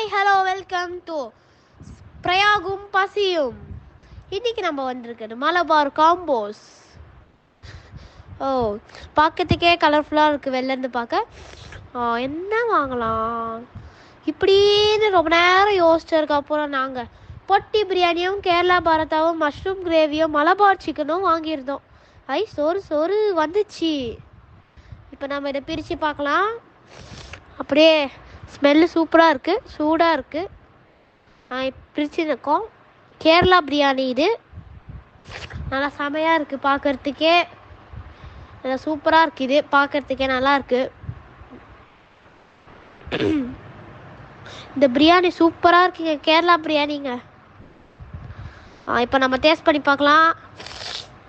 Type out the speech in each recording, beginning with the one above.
Hi hello welcome to பிரயாகும் பசியும். இன்னைக்கு நம்ம வந்திருக்கிறது மலபார் காம்போஸ். பார்க்கறதுக்கே கலர்ஃபுல்லாக இருக்குது. வெளிலேருந்து பார்க்க என்ன வாங்கலாம் இப்படின்னு ரொம்ப நேரம் யோசிச்சதுக்கப்புறம் நாங்கள் பொட்டி பிரியாணியும் கேரளா பரோட்டாவும் மஷ்ரூம் கிரேவியும் மலபார் சிக்கனும் வாங்கியிருந்தோம். சோறு வந்துச்சு. இப்போ நம்ம இதை பிரித்து பார்க்கலாம். அப்படியே ஸ்மெல்லு சூப்பராக இருக்குது, சூடாக இருக்குது. பிரிச்சுருக்கோம். கேரளா பிரியாணி இது நல்லா செமையாக இருக்குது. பார்க்குறதுக்கே நல்லா சூப்பராக இருக்குது. இது பார்க்குறதுக்கே நல்லா இருக்குது. இந்த பிரியாணி சூப்பராக இருக்குங்க, கேரளா பிரியாணிங்க. இப்போ நம்ம டேஸ்ட் பண்ணி பார்க்கலாம்.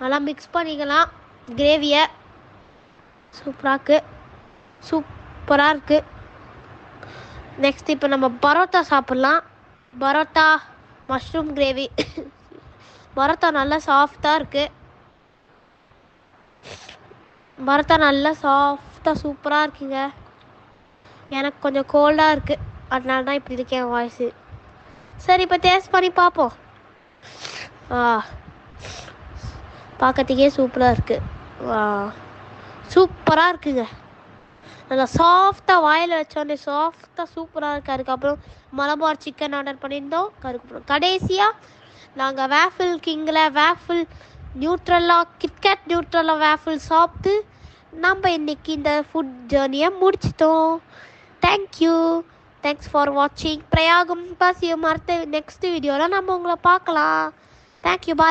நல்லா மிக்ஸ் பண்ணிக்கலாம் கிரேவியை. சூப்பராக இருக்குது. நெக்ஸ்ட் இப்போ நம்ம பரோட்டா சாப்பிட்லாம். Parotta mushroom gravy. பரோட்டா நல்லா சாஃப்டாக இருக்குது. பரோட்டா நல்லா சாஃப்டாக சூப்பராக இருக்குங்க. எனக்கு கொஞ்சம் கோல்டாக இருக்குது, அதனால தான் இப்படி இருக்கேன் வாய்ஸு. சரி, இப்போ டேஸ்ட் பண்ணி பார்ப்போம். பார்க்கறதுக்கே சூப்பராக இருக்குது. சூப்பராக இருக்குங்க. நல்லா சாஃப்டாக வாயில் வச்சோடனே சாஃப்டாக சூப்பராக இருக்குது. அதுக்கப்புறம் மலபார் சிக்கன் ஆர்டர் பண்ணியிருந்தோம். அதுக்கப்புறம் கடைசியாக நாங்கள் வேஃபிள் கிங்கில் வேஃபிள் நியூட்ரல்லா கிட்கேட் நியூட்ரல்லா வேஃபிள் சாப்பிட்டு நம்ம இன்னைக்கு இந்த ஃபுட் ஜேர்னியை முடிச்சிட்டோம். தேங்க்ஸ் ஃபார் வாட்சிங் பிரயாகம் பசியும். அடுத்த நெக்ஸ்ட் வீடியோவில் நம்ம உங்களை பார்க்கலாம். தேங்க்யூ, பாய்.